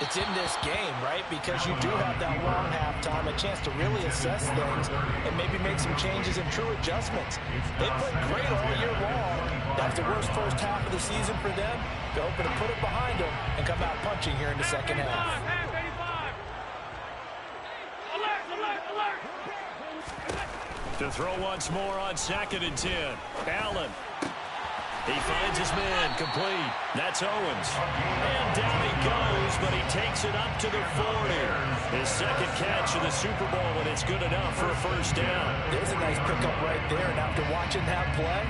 It's in this game, right? Because you do have that long halftime, a chance to really assess things and maybe make some changes and true adjustments. They played great all year long. That's the worst first half of the season for them. They're hoping to put it behind them and come out punching here in the second half. To throw once more on 2nd and 10. Allen. He finds his man complete. That's Owens. And down he goes, but he takes it up to the 40. His second catch in the Super Bowl, and it's good enough for a first down. There's a nice pickup right there, and after watching that play,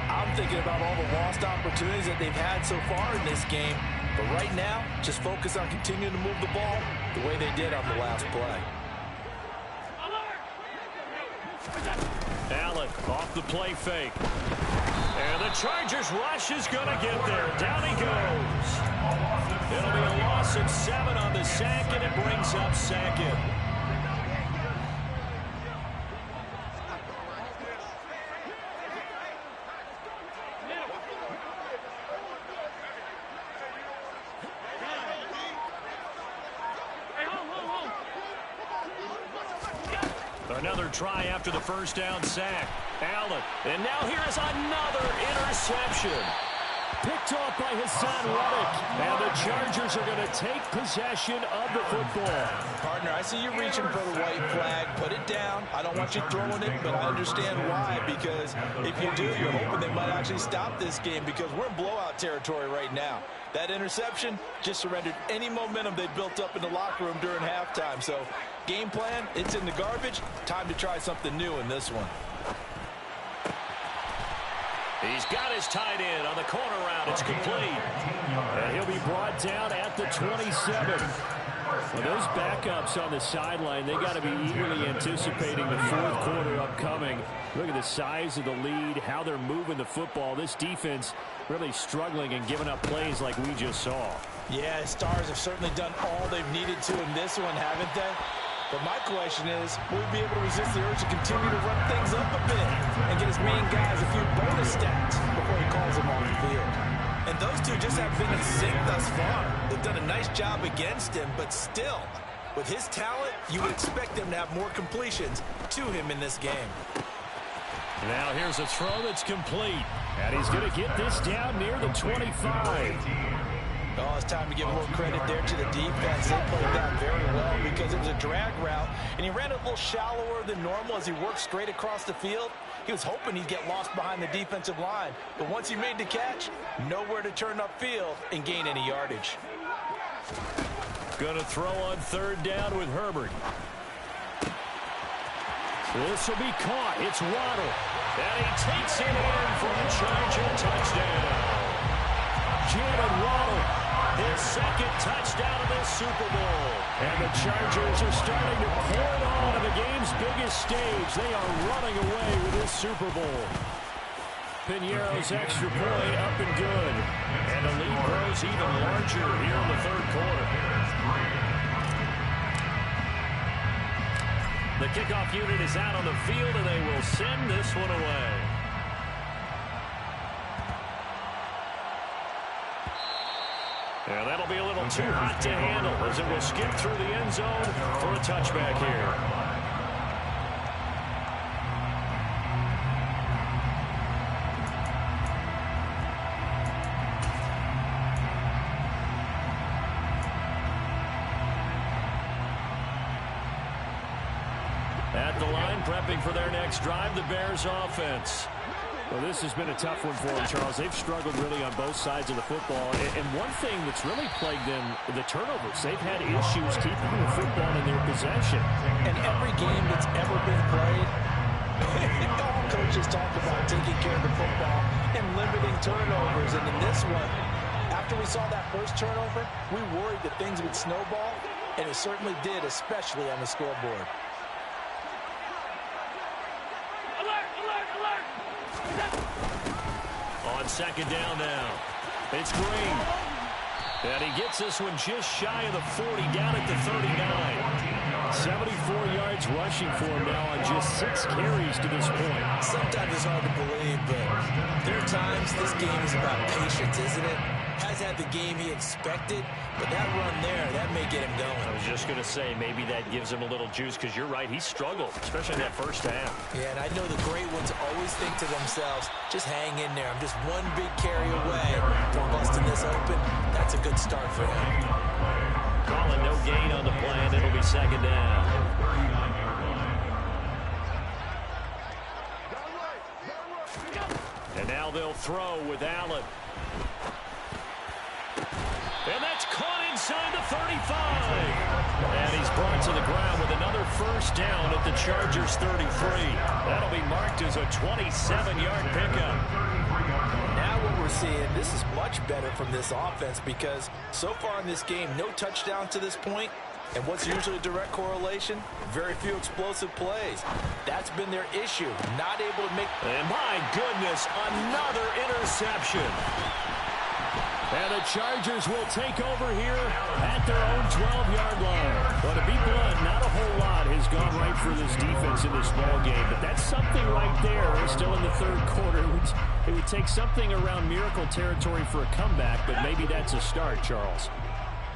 I'm thinking about all the lost opportunities that they've had so far in this game. But right now, just focus on continuing to move the ball the way they did on the last play. Allen off the play fake. And the Chargers rush is going to get there. Down he goes. It'll be a loss of 7 on the sack, and it brings up 2nd. Another try after the first down sack. Allen. And now here is another interception. Picked off by Hassan Reddick. And the Chargers are going to take possession of the football. Partner, I see you reaching for the white flag. Put it down. I don't want you throwing it, but I understand why. Because if you do, you're hoping they might actually stop this game because we're in blowout territory right now. That interception just surrendered any momentum they built up in the locker room during halftime. So, game plan, it's in the garbage. Time to try something new in this one. He's got his tight end on the corner route. It's complete. And he'll be brought down at the 27. Well, those backups on the sideline, they got to be eagerly anticipating the fourth quarter upcoming. Look at the size of the lead, how they're moving the football. This defense really struggling and giving up plays like we just saw. Yeah, Stars have certainly done all they've needed to in this one, haven't they? But my question is, will we be able to resist the urge to continue to run things up a bit and get his main guys a few bonus stats before he calls them off the field? And those two just have been in sync thus far. They've done a nice job against him, but still, with his talent, you would expect them to have more completions to him in this game. Now here's a throw that's complete. And he's going to get this down near the 25. Oh, it's time to give a little credit there to the defense. They played that very well because it was a drag route, and he ran it a little shallower than normal as he worked straight across the field. He was hoping he'd get lost behind the defensive line, but once he made the catch, nowhere to turn upfield and gain any yardage. Going to throw on 3rd down with Herbert. This will be caught. It's Waddle. And he takes it in for a Charger touchdown. Jared Waddle, his 2nd touchdown of this Super Bowl. And the Chargers are starting to pour it on to the game's biggest stage. They are running away with this Super Bowl. Piñeiro's extra point up and good. And the lead grows even larger here in the 3rd quarter. The kickoff unit is out on the field, and they will send this one away. And that'll be a little too hot to handle as it will skip through the end zone for a touchback here. At the line, prepping for their next drive, the Bears offense. Well, this has been a tough one for them, Charles. They've struggled really on both sides of the football. And one thing that's really plagued them, the turnovers. They've had issues keeping the football in their possession. And every game that's ever been played, all coaches talk about taking care of the football and limiting turnovers. And in this one, after we saw that first turnover, we worried that things would snowball, and it certainly did, especially on the scoreboard. On 2nd down now, it's Green. And he gets this one just shy of the 40, down at the 39. 74 yards rushing for him now on just 6 carries to this point. Sometimes it's hard to believe, but there are times this game is about patience, isn't it? Has had the game he expected, but that run there, that may get him going. I was just going to say, maybe that gives him a little juice, because you're right, he struggled, especially in that first half. Yeah, and I know the great ones always think to themselves, just hang in there. I'm just one big carry away from busting this open. That's a good start for him. Calling no gain on the play, and it'll be second down. And now they'll throw with Allen. And that's caught inside the 35. And he's brought to the ground with another first down at the Chargers' 33. That'll be marked as a 27-yard pickup. Now what we're seeing, this is much better from this offense, because so far in this game, no touchdown to this point. And what's usually a direct correlation? Very few explosive plays. That's been their issue, not able to make... And my goodness, another interception. And the Chargers will take over here at their own 12-yard line. But to be blunt, not a whole lot has gone right for this defense in this ball game. But that's something right there. We're still in the third quarter. It would take something around miracle territory for a comeback, but maybe that's a start, Charles.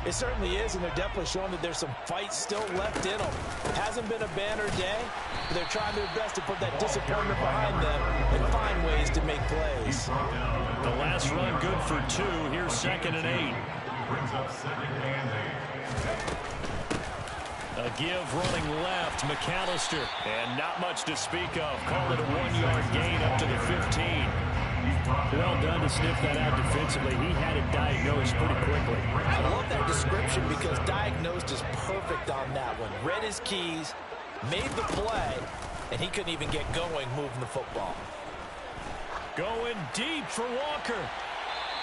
It certainly is, and they're definitely showing that there's some fight still left in them. Hasn't been a banner day, but they're trying their best to put that disappointment behind them and find ways to make plays. The last run good for 2. Here's 2nd and 8. A give running left, McAllister. And not much to speak of. Call it a 1-yard gain up to the 15. Well done to sniff that out defensively. He had it diagnosed pretty quickly. I love that description, because diagnosed is perfect on that one. Read his keys, made the play, and he couldn't even get going moving the football. Going deep for Walker.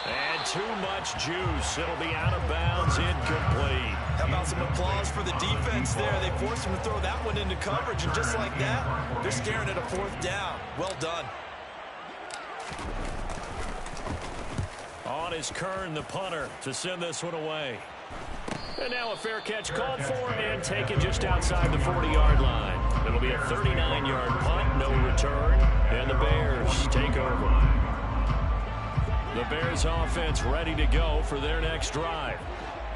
And too much juice. It'll be out of bounds, incomplete. How about some applause for the defense there? They forced him to throw that one into coverage, and just like that, they're staring at a 4th down. Well done. On is Kern, the punter, to send this one away. And now a fair catch called for and taken just outside the 40-yard line. It'll be a 39-yard punt, no return, and the Bears take over. The Bears offense ready to go for their next drive.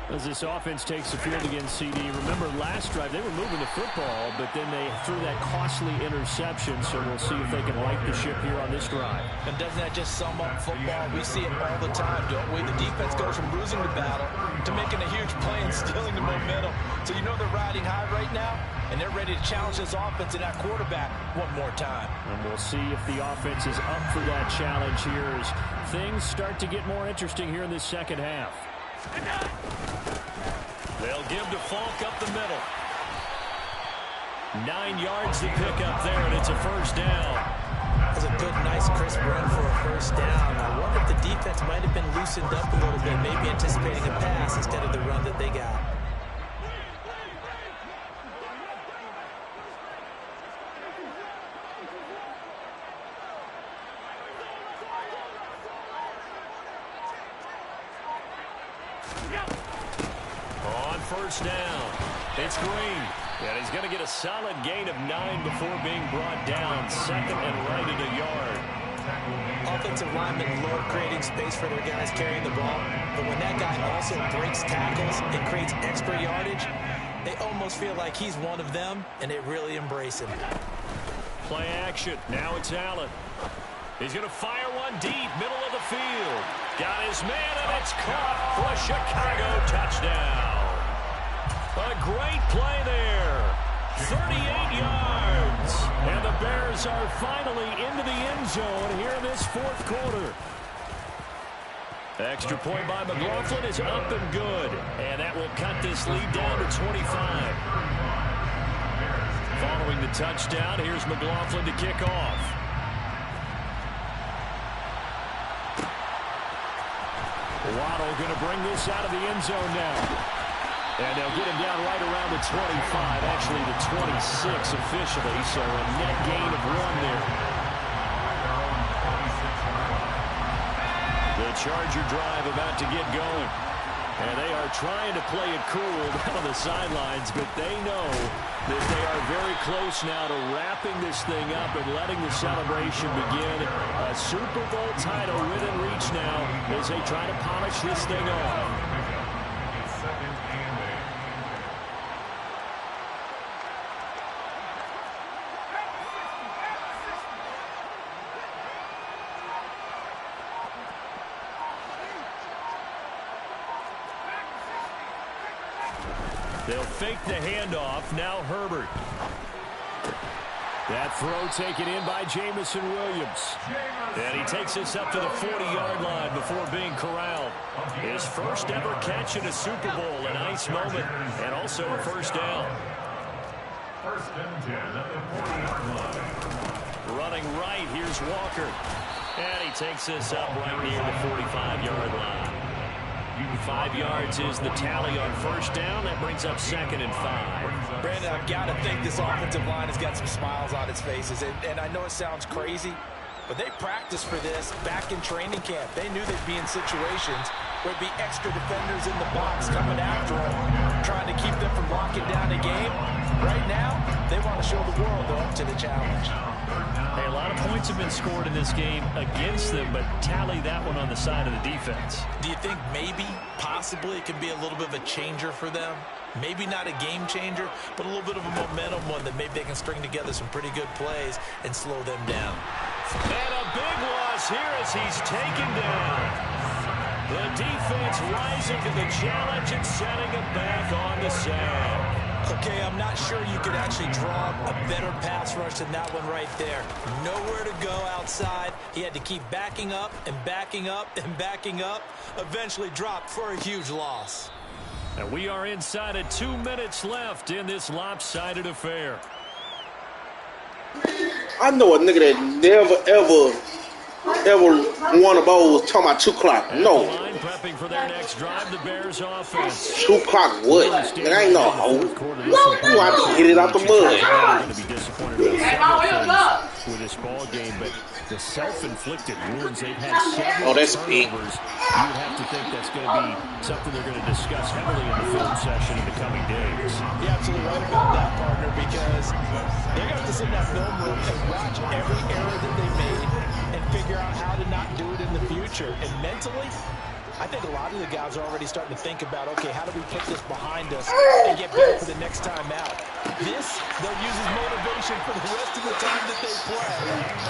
As this offense takes the field against CD, remember last drive they were moving the football, but then they threw that costly interception, so we'll see if they can right the ship here on this drive. And doesn't that just sum up football? We see it all the time, don't we? The defense goes from losing the battle to making a huge play and stealing the momentum. So you know they're riding high right now, and they're ready to challenge this offense and that quarterback one more time. And we'll see if the offense is up for that challenge here as things start to get more interesting here in this second half. They'll give to Falk up the middle. 9 yards to pick up there, and it's a first down. That's a good, nice, crisp run for a first down. I wonder if the defense might have been loosened up a little bit, maybe anticipating a pass instead of the run that they got. First down. It's Green. And he's going to get a solid gain of 9 before being brought down. 2nd and right at a yard. Offensive linemen love creating space for their guys carrying the ball. But when that guy also breaks tackles and creates extra yardage, they almost feel like he's one of them, and they really embrace him. Play action. Now it's Allen. He's going to fire one deep, middle of the field. Got his man, and it's caught for a Chicago touchdown. A great play there. 38 yards. And the Bears are finally into the end zone here in this 4th quarter. Extra point by McLaughlin is up and good. And that will cut this lead down to 25. Following the touchdown, here's McLaughlin to kick off. Waddle going to bring this out of the end zone now. And they'll get him down right around the 25, actually the 26 officially, so a net gain of 1 there. The Charger drive about to get going. And they are trying to play it cool down on the sidelines, but they know that they are very close now to wrapping this thing up and letting the celebration begin. A Super Bowl title within reach now as they try to polish this thing off. They'll fake the handoff. Now Herbert. That throw taken in by Jamison Williams. And he takes this up to the 40-yard line before being corralled. His first ever catch in a Super Bowl, a nice moment, and also a first down. First and 10 at the 40-yard line. Running right, here's Walker. And he takes this up right near the 45-yard line. 5 yards is the tally on first down. That brings up 2nd and 5. Brandon, I've got to think this offensive line has got some smiles on its faces. And I know it sounds crazy, but they practiced for this back in training camp. They knew they'd be in situations where there'd be extra defenders in the box coming after them, trying to keep them from locking down the game. Right now, they want to show the world they're up to the challenge. Hey, a lot of points have been scored in this game against them, but tally that one on the side of the defense. Do you think maybe, possibly, it can be a little bit of a changer for them? Maybe not a game changer, but a little bit of a momentum one that maybe they can string together some pretty good plays and slow them down. And a big loss here as he's taken down. The defense rising to the challenge and setting it back on the sand. Okay, I'm not sure you could actually draw a better pass rush than that one right there. Nowhere to go outside. He had to keep backing up and backing up and backing up. Eventually dropped for a huge loss. And we are inside of 2 minutes left in this lopsided affair. I know a nigga that never, ever won a bowl talking about 2 o'clock. No. Line prepping for their next drive, the Bears offense. 2 o'clock what? Nigga, I ain't no hoe. You want to hit it out the mud. Going to be disappointed with this ball game, but the self-inflicted wounds they've had several turnovers. You would have to think that's going to be something they're going to discuss heavily in the film session in the coming days. You're absolutely right about that, partner, because they're going to have to sit in that film room and watch every error that they made and figure out how to not do it in the future. And mentally, I think a lot of the guys are already starting to think about, okay, how do we put this behind us and get better for the next time out? This, they'll use as motivation for the rest of the time that they play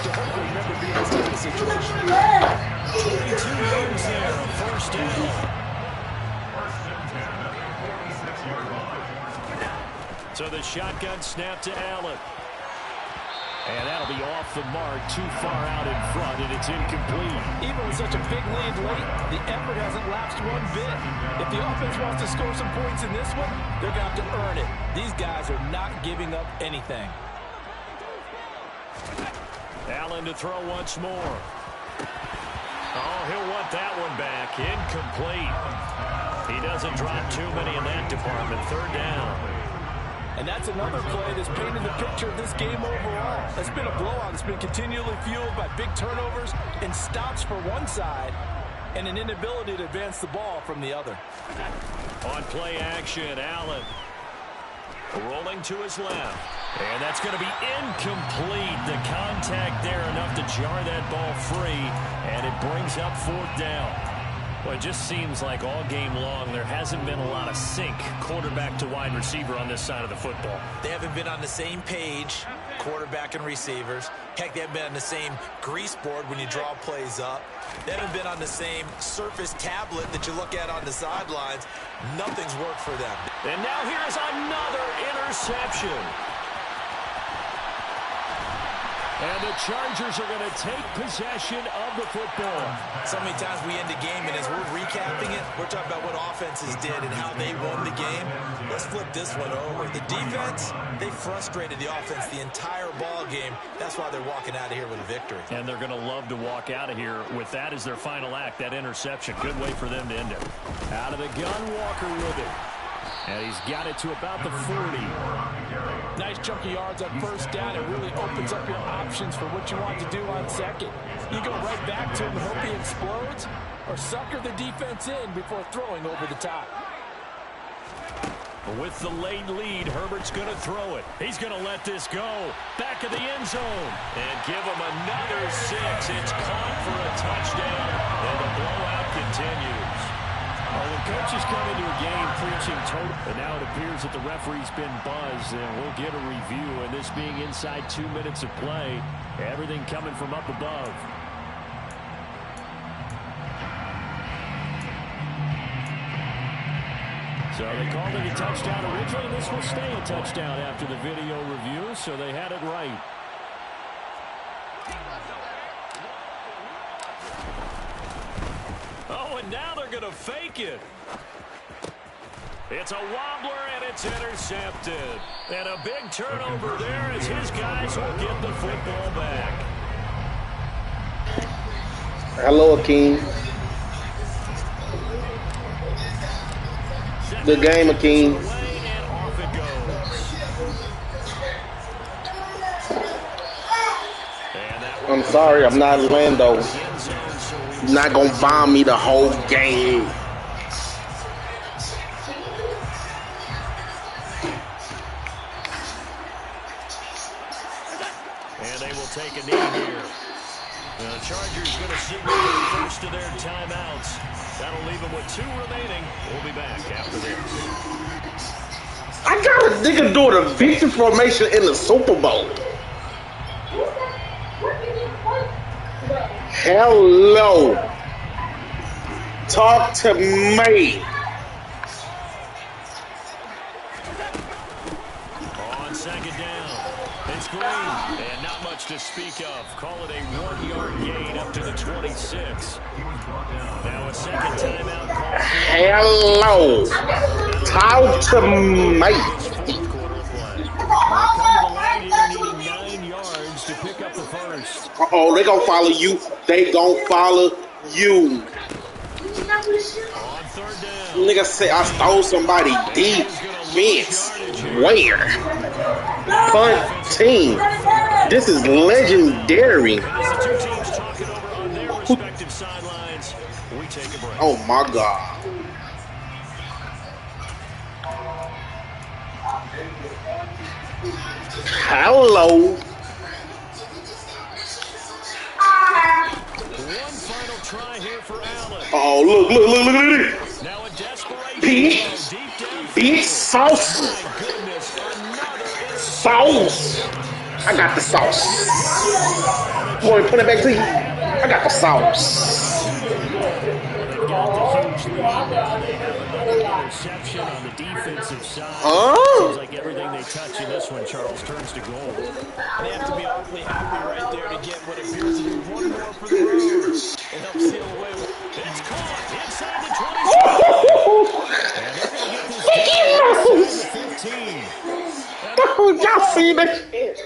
to hopefully never be in this type of situation. 22 yards there, first down. First and 10 at the 46-yard line. So the shotgun snap to Allen. And that'll be off the mark, too far out in front, and it's incomplete. Even with such a big lead late, the effort hasn't lapsed one bit. If the offense wants to score some points in this one, they're going to have to earn it. These guys are not giving up anything. Allen to throw once more. Oh, he'll want that one back. Incomplete. He doesn't drop too many in that department. Third down. And that's another play that's painted the picture of this game overall. It's been a blowout. It's been continually fueled by big turnovers and stops for one side and an inability to advance the ball from the other. On play action, Allen rolling to his left. And that's going to be incomplete. The contact there enough to jar that ball free, and it brings up 4th down. Well, it just seems like all game long there hasn't been a lot of sync quarterback to wide receiver on this side of the football. They haven't been on the same page, quarterback and receivers. Heck, they haven't been on the same grease board when you draw plays up. They haven't been on the same surface tablet that you look at on the sidelines. Nothing's worked for them. And now here's another interception. And the Chargers are going to take possession of the football. So many times we end the game, and as we're recapping it, we're talking about what offenses did and how they won the game. Let's flip this one over. The defense, they frustrated the offense the entire ball game. That's why they're walking out of here with a victory. And they're going to love to walk out of here with that as their final act, that interception. Good way for them to end it. Out of the gun, Walker with it. And he's got it to about the 40. Nice chunk of yards on first down. It really opens up your options for what you want to do on second. You go right back to him and hope he explodes, or sucker the defense in before throwing over the top. With the late lead, Herbert's going to throw it. He's going to let this go. Back of the end zone. And give him another 6. It's caught for a touchdown. And the blowout continues. Well, when coaches come into a game preaching total, and now it appears that the referee's been buzzed, and we'll get a review, and this being inside 2 minutes of play, everything coming from up above. So they called it a touchdown originally. This will stay a touchdown after the video review, so they had it right. Oh, and now they're going to fake it. It's a wobbler, and it's intercepted. And a big turnover there as his guys will get the football back. Hello, Akeem. Good game, Akeem. I'm sorry, I'm not Lando. You're not going to bomb me the whole game. And they will take a knee here. The Chargers going to signal the first of their timeouts. That'll leave them with 2 remaining. We'll be back after this. I got a nigga doing a victory formation in the Super Bowl. Hello. Talk to me. On second down, it's Green. And not much to speak of. Call it a 1-yard gain up to the 26. Now a second timeout call. Hello. Talk to me. Uh-oh, they gonna follow you. They gonna follow you. Nigga said I stole somebody defense. Where? Punt team. This is legendary. Oh my God. Hello. One final try here for Allen. Oh, look at it. Now a desperation. Beef sauce. Sauce. I got the sauce. Boy, put it back to you. I got the sauce. Interception on the defensive side. Seems like everything they touch in this one, Charles, turns to gold. They have to be awfully happy right there to get what appears to be one more for the road. It helps seal away. It's caught inside the 25. And they're going to get this down inside the 15. Y'all see that shit?